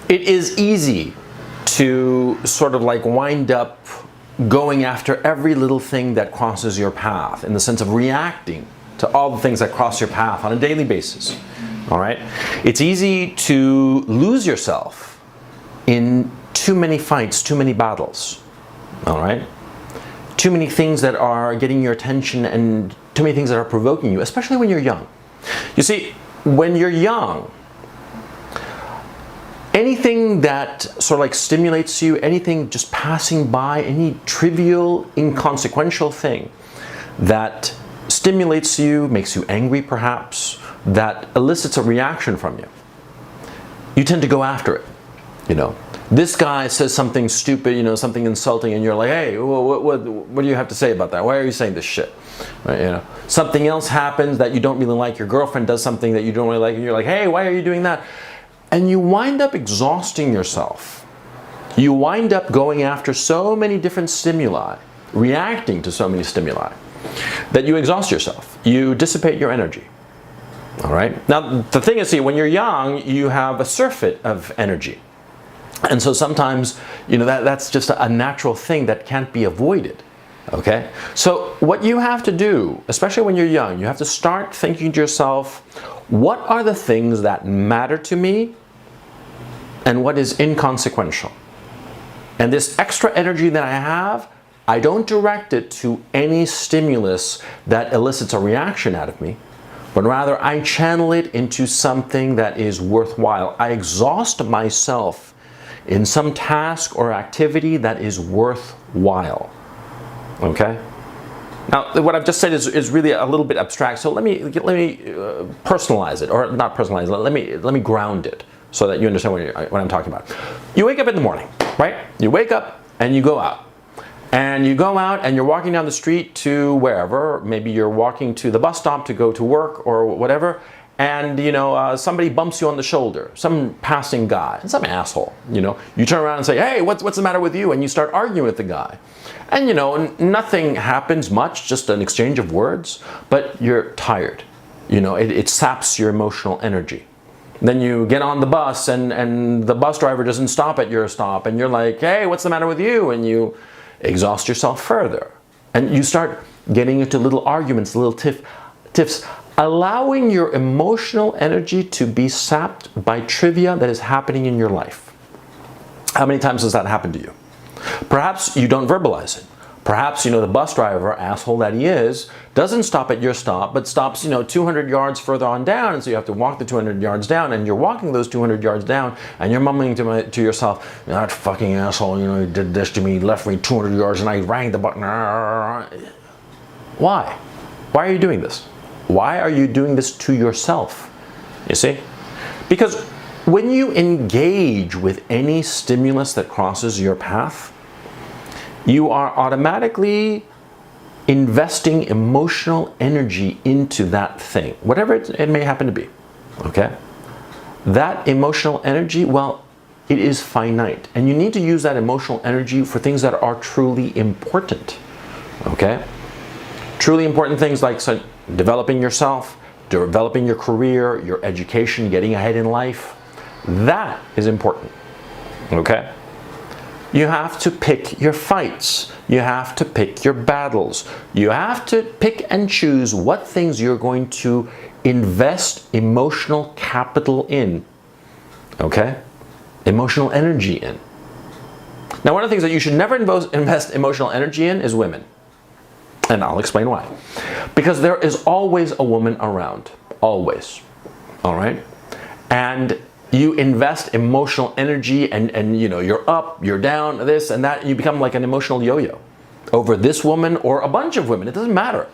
It is easy to sort of like wind up going after every little thing that crosses your path, in the sense of reacting to all the things that cross your path on a daily basis. All right? It's easy to lose yourself in too many fights, too many battles. All right? Too many things that are getting your attention and too many things that are provoking you, especially when you're young. You see, when you're young, anything that sort of like stimulates you, anything just passing by, any trivial, inconsequential thing that stimulates you, makes you angry perhaps, that elicits a reaction from you, you tend to go after it. You know, this guy says something stupid, you know, something insulting, and you're like, hey, what do you have to say about that? Why are you saying this shit? Right, you know, something else happens that you don't really like. Your girlfriend does something that you don't really like, and you're like, hey, why are you doing that? And you wind up exhausting yourself. You wind up going after so many different stimuli, reacting to so many stimuli, that you exhaust yourself. You dissipate your energy. All right? Now, the thing is, see, when you're young, you have a surfeit of energy. And so sometimes, you know, that's just a natural thing that can't be avoided. Okay? So what you have to do, especially when you're young, you have to start thinking to yourself, what are the things that matter to me and what is inconsequential? And this extra energy that I have, I don't direct it to any stimulus that elicits a reaction out of me, but rather I channel it into something that is worthwhile. I exhaust myself in some task or activity that is worthwhile. Okay? Now, what I've just said is really a little bit abstract, so let me personalize it, or not personalize it. Let me ground it so that you understand what I'm talking about. You wake up in the morning, right? You wake up and you go out. And you go out and you're walking down the street to wherever. Maybe you're walking to the bus stop to go to work or whatever. And, you know, somebody bumps you on the shoulder, some passing guy, some asshole, you know. You turn around and say, hey, what's the matter with you? And you start arguing with the guy. And, you know, nothing happens much, just an exchange of words, but you're tired. You know, it saps your emotional energy. Then you get on the bus and the bus driver doesn't stop at your stop. And you're like, hey, what's the matter with you? And you exhaust yourself further. And you start getting into little arguments, little tiffs, allowing your emotional energy to be sapped by trivia that is happening in your life. How many times has that happened to you? Perhaps you don't verbalize it. Perhaps, you know, the bus driver, asshole that he is, doesn't stop at your stop, but stops, you know, 200 yards further on down, and so you have to walk the 200 yards down, and you're walking those 200 yards down, and you're mumbling to yourself, that fucking asshole, you know, he did this to me, left me 200 yards, and I rang the button. Why? Why are you doing this? Why are you doing this to yourself? You see? Because when you engage with any stimulus that crosses your path, you are automatically investing emotional energy into that thing, whatever it may happen to be, okay? That emotional energy, well, it is finite, and you need to use that emotional energy for things that are truly important, okay? Truly important things like developing yourself, developing your career, your education, getting ahead in life. That is important, okay? You have to pick your fights. You have to pick your battles. You have to pick and choose what things you're going to invest emotional capital in, okay? Emotional energy in. Now, one of the things that you should never invest emotional energy in is women. And I'll explain why. Because there is always a woman around. Always. All right? And you invest emotional energy and you know, you're up, you're down, this and that, and you become like an emotional yo-yo over this woman or a bunch of women. It doesn't matter.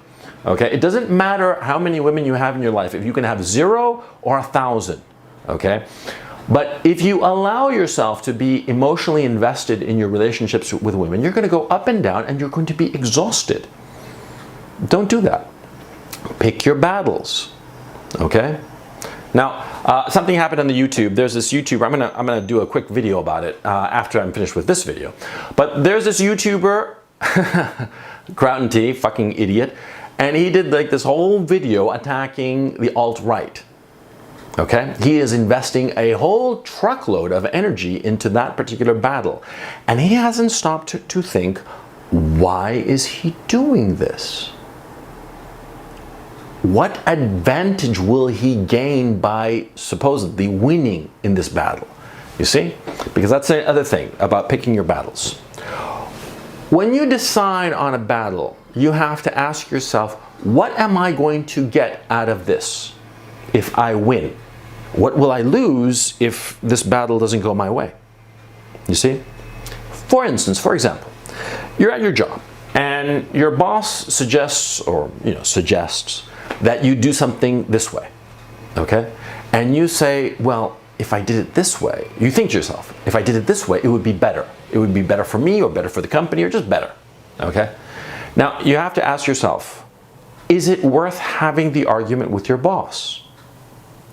Okay? It doesn't matter how many women you have in your life. If you can have 0 or 1,000. Okay? But if you allow yourself to be emotionally invested in your relationships with women, you're going to go up and down and you're going to be exhausted. Don't do that. Pick your battles. Okay? Now, something happened on the YouTube. There's this YouTuber. I'm gonna do a quick video about it after I'm finished with this video. But there's this YouTuber, Crown T, fucking idiot, and he did like this whole video attacking the alt-right. Okay? He is investing a whole truckload of energy into that particular battle. And he hasn't stopped to think, why is he doing this? What advantage will he gain by supposedly winning in this battle? You see? Because that's the other thing about picking your battles. When you decide on a battle, you have to ask yourself, what am I going to get out of this if I win? What will I lose if this battle doesn't go my way? You see? For instance, for example, you're at your job and your boss suggests that you do something this way. Okay? And you say, well, if I did it this way, you think to yourself, if I did it this way, it would be better. It would be better for me or better for the company or just better. Okay? Now, you have to ask yourself, is it worth having the argument with your boss?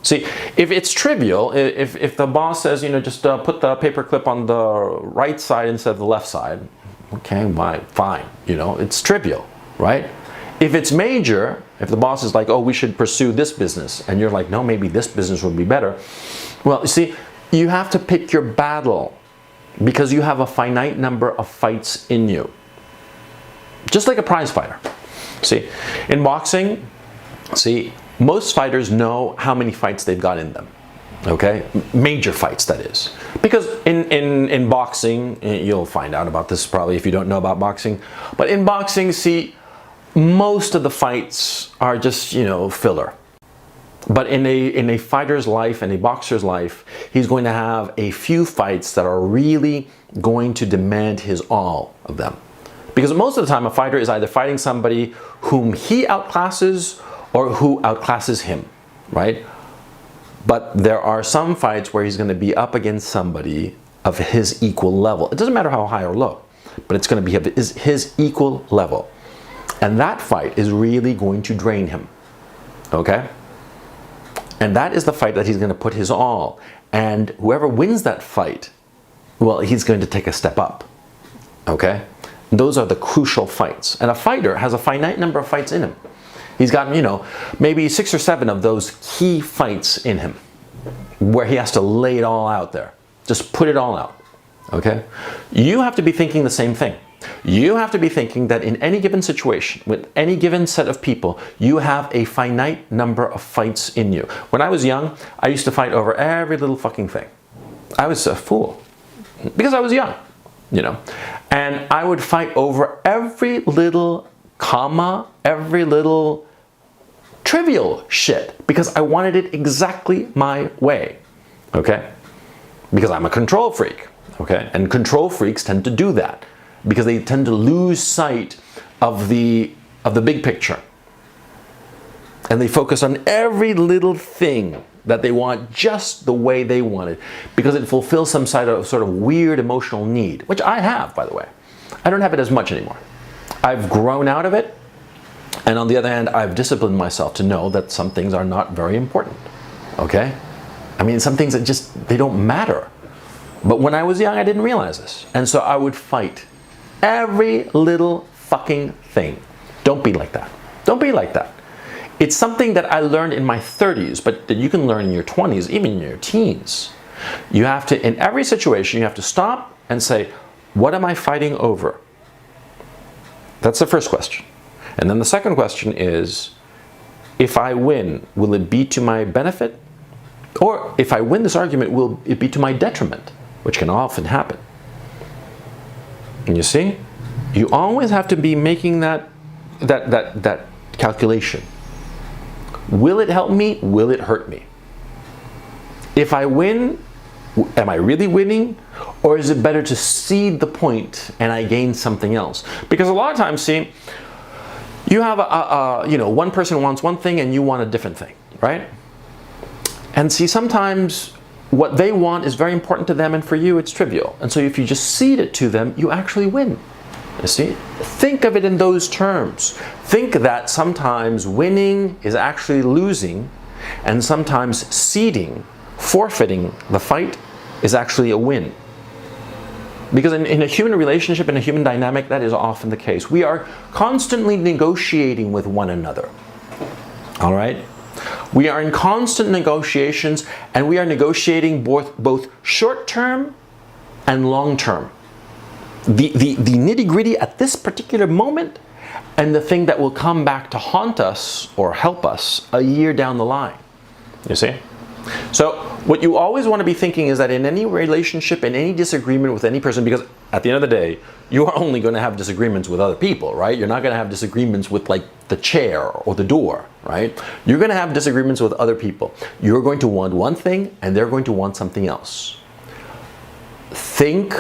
See, if it's trivial, if the boss says, just put the paperclip on the right side instead of the left side, okay, why? Fine. It's trivial, right? If it's major, if the boss is like, oh, we should pursue this business, and you're like, no, maybe this business would be better. Well, you see, you have to pick your battle because you have a finite number of fights in you. Just like a prize fighter. See, in boxing, most fighters know how many fights they've got in them. Okay? Major fights, that is. Because in boxing, you'll find out about this probably if you don't know about boxing, but in boxing, most of the fights are just, filler. But in a fighter's life and a boxer's life, he's going to have a few fights that are really going to demand his all of them. Because most of the time, a fighter is either fighting somebody whom he outclasses or who outclasses him, right? But there are some fights where he's going to be up against somebody of his equal level. It doesn't matter how high or low, but it's going to be his equal level. And that fight is really going to drain him, okay? And that is the fight that he's going to put his all. And whoever wins that fight, well, he's going to take a step up, okay? Those are the crucial fights. And a fighter has a finite number of fights in him. He's got, maybe 6 or 7 of those key fights in him where he has to lay it all out there. Just put it all out, okay? You have to be thinking the same thing. You have to be thinking that in any given situation, with any given set of people, you have a finite number of fights in you. When I was young, I used to fight over every little fucking thing. I was a fool because I was young, and I would fight over every little comma, every little trivial shit because I wanted it exactly my way, okay? Because I'm a control freak, okay? And control freaks tend to do that because they tend to lose sight of the big picture. And they focus on every little thing that they want just the way they want it because it fulfills some sort of weird emotional need, which I have, by the way. I don't have it as much anymore. I've grown out of it. And on the other hand, I've disciplined myself to know that some things are not very important, okay? I mean, some things they don't matter. But when I was young, I didn't realize this. And so I would fight every little fucking thing. Don't be like that. Don't be like that. It's something that I learned in my 30s, but that you can learn in your 20s, even in your teens. You have to, in every situation, you have to stop and say, what am I fighting over? That's the first question. And then the second question is, if I win, will it be to my benefit? Or if I win this argument, will it be to my detriment? Which can often happen. And you see, you always have to be making that calculation. Will it help me? Will it hurt me? If I win, am I really winning? Or is it better to cede the point and I gain something else? Because a lot of times, you have one person wants one thing and you want a different thing, right? And sometimes what they want is very important to them and for you it's trivial. And so if you just cede it to them, you actually win. You see? Think of it in those terms. Think that sometimes winning is actually losing and sometimes ceding, forfeiting the fight is actually a win. Because in a human relationship, in a human dynamic, that is often the case. We are constantly negotiating with one another. All right? We are in constant negotiations, and we are negotiating both short-term and long-term. The nitty-gritty at this particular moment, and the thing that will come back to haunt us or help us a year down the line. You see? So what you always want to be thinking is that in any relationship, in any disagreement with any person, because at the end of the day, you are only going to have disagreements with other people, right? You're not going to have disagreements with like the chair or the door, right? You're going to have disagreements with other people. You're going to want one thing and they're going to want something else. Think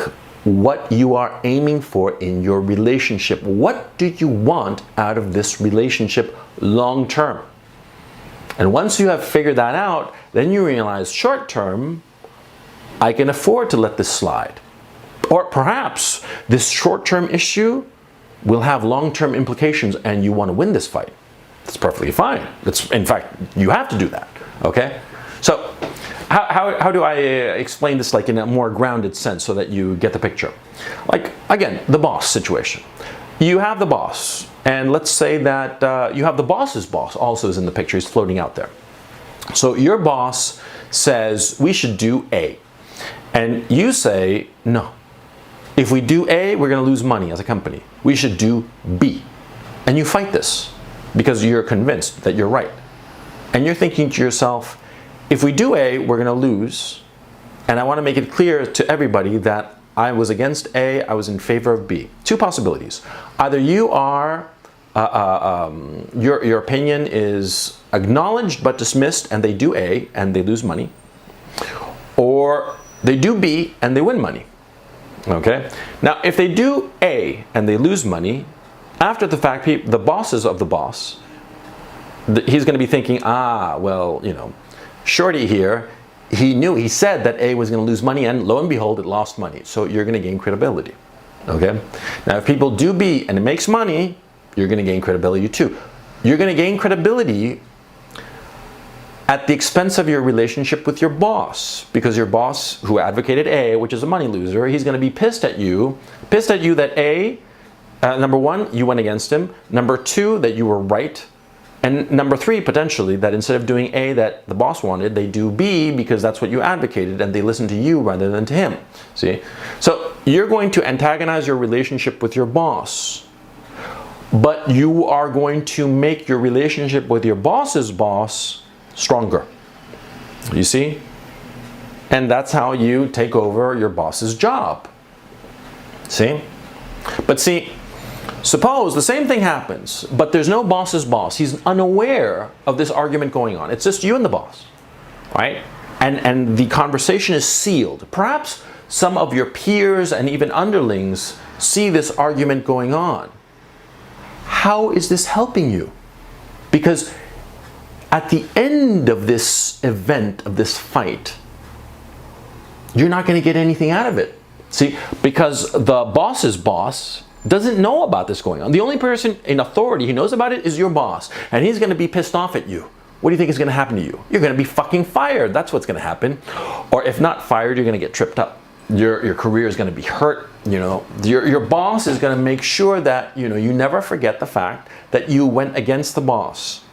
what you are aiming for in your relationship. What do you want out of this relationship long term? And once you have figured that out, then you realize short term, I can afford to let this slide. Or perhaps this short-term issue will have long-term implications and you want to win this fight. That's perfectly fine. In fact, you have to do that, okay? So how do I explain this like in a more grounded sense so that you get the picture? Like, again, the boss situation. You have the boss, and let's say that you have the boss's boss also is in the picture, he's floating out there. So your boss says, we should do A. And you say, no. If we do A, we're going to lose money as a company. We should do B. And you fight this because you're convinced that you're right. And you're thinking to yourself, if we do A, we're going to lose. And I want to make it clear to everybody that I was against A, I was in favor of B. Two possibilities. Either you are, your opinion is acknowledged but dismissed and they do A and they lose money. Or they do B and they win money. Okay? Now, if they do A and they lose money, after the fact, the bosses of the boss, he's going to be thinking, well, you know, Shorty here, he said that A was going to lose money, and lo and behold, it lost money. So you're going to gain credibility. Okay? Now, if people do B and it makes money, you're going to gain credibility too. You're going to gain credibility at the expense of your relationship with your boss, because your boss who advocated A, which is a money loser, he's going to be pissed at you that A, number one, you went against him, number two, that you were right, and number three, potentially, that instead of doing A that the boss wanted, they do B because that's what you advocated and they listen to you rather than to him. See? So you're going to antagonize your relationship with your boss, but you are going to make your relationship with your boss's boss stronger. You see? And that's how you take over your boss's job. See? But see, suppose the same thing happens, but there's no boss's boss. He's unaware of this argument going on. It's just you and the boss, right? And the conversation is sealed. Perhaps some of your peers and even underlings see this argument going on. How is this helping you? Because at the end of this event, of this fight, you're not going to get anything out of it. See, because the boss's boss doesn't know about this going on. The only person in authority who knows about it is your boss, and he's going to be pissed off at you. What do you think is going to happen to you? You're going to be fucking fired. That's what's going to happen. Or if not fired, you're going to get tripped up. Your career is going to be hurt. You know, your boss is going to make sure that, you know, you never forget the fact that you went against the boss.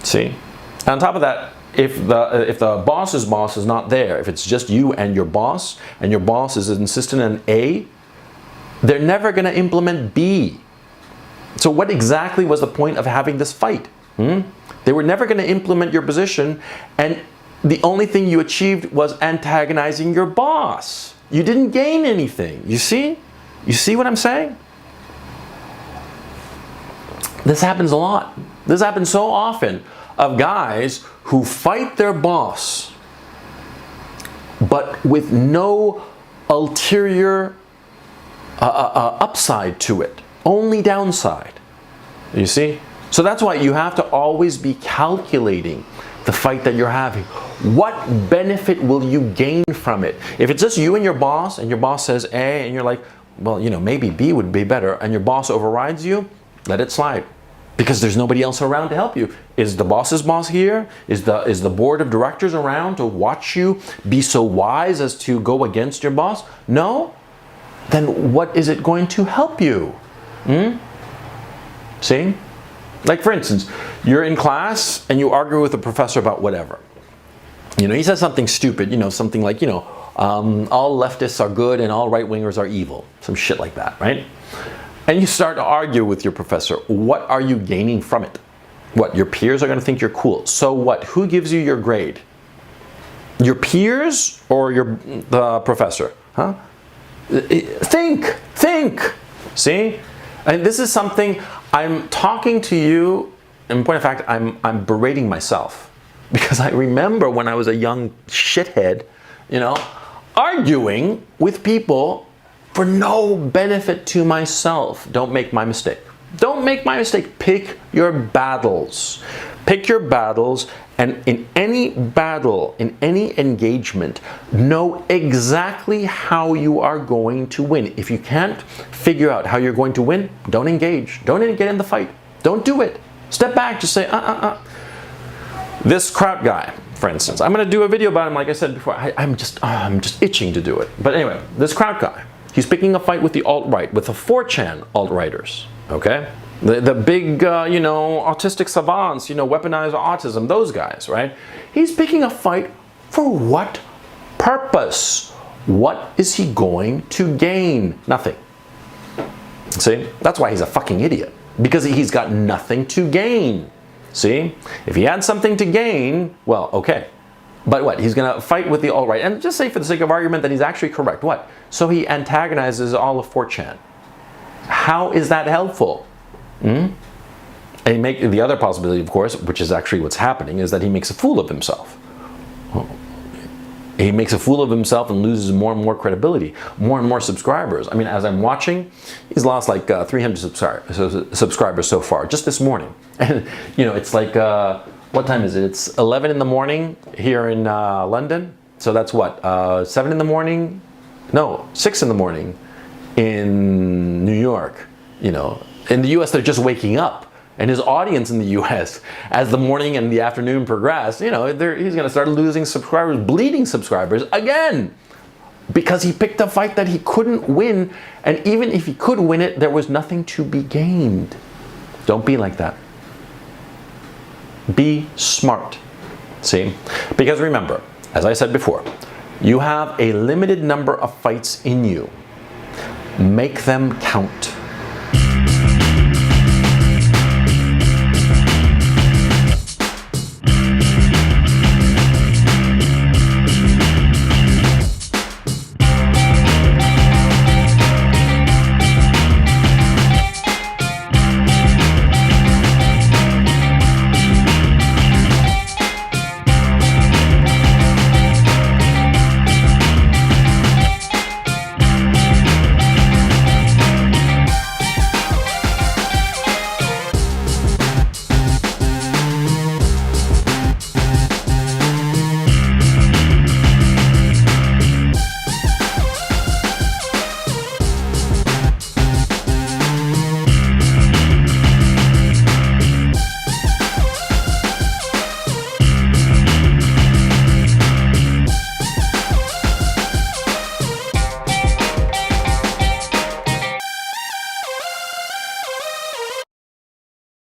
See? And on top of that, if the boss's boss is not there, if it's just you and your boss is insistent on A, they're never going to implement B. So what exactly was the point of having this fight? They were never going to implement your position, and the only thing you achieved was antagonizing your boss. You didn't gain anything. You see? You see what I'm saying? This happens a lot. This happens so often of guys who fight their boss, but with no ulterior upside to it, only downside. You see? So that's why you have to always be calculating the fight that you're having. What benefit will you gain from it? If it's just you and your boss says A and you're like, well, you know, maybe B would be better, and your boss overrides you, let it slide. Because there's nobody else around to help you. Is the boss's boss here? Is the board of directors around to watch you be so wise as to go against your boss? No? Then what is it going to help you? See? Like for instance, you're in class and you argue with a professor about whatever. You know, he says something stupid, you know, something like, you know, all leftists are good and all right-wingers are evil. Some shit like that, right? And you start to argue with your professor. What are you gaining from it? What, your peers are going to think you're cool. So what? Who gives you your grade? Your peers or the professor? Huh? Think. See? And this is something I'm talking to you, in point of fact, I'm berating myself. Because I remember when I was a young shithead, you know, arguing with people for no benefit to myself. Don't make my mistake. Don't make my mistake. Pick your battles. Pick your battles, and in any battle, in any engagement, know exactly how you are going to win. If you can't figure out how you're going to win, don't engage. Don't get in the fight. Don't do it. Step back. Just say, This Kraut guy, for instance, I'm going to do a video about him, like I said before. I'm just itching to do it. But anyway, this Kraut guy, he's picking a fight with the alt-right, with the 4chan alt-righters, okay? The big, you know, autistic savants, you know, weaponize autism, those guys, right? He's picking a fight for what purpose? What is he going to gain? Nothing. See? That's why he's a fucking idiot. Because he's got nothing to gain. See? If he had something to gain, well, okay. But what? He's going to fight with the alt-right. And just say for the sake of argument that he's actually correct. What? So he antagonizes all of 4chan. How is that helpful? And the other possibility, of course, which is actually what's happening, is that he makes a fool of himself. He makes a fool of himself and loses more and more credibility, more and more subscribers. I mean, as I'm watching, he's lost like 300 subscribers so far, just this morning. And, you know, it's like, what time is it? It's 11 in the morning here in London. So that's what, 7 in the morning? No, 6 in the morning in New York, you know. In the US, they're just waking up. And his audience in the US, as the morning and the afternoon progress, you know, he's going to start losing subscribers, bleeding subscribers again. Because he picked a fight that he couldn't win. And even if he could win it, there was nothing to be gained. Don't be like that. Be smart. See? Because remember, as I said before, you have a limited number of fights in you. Make them count.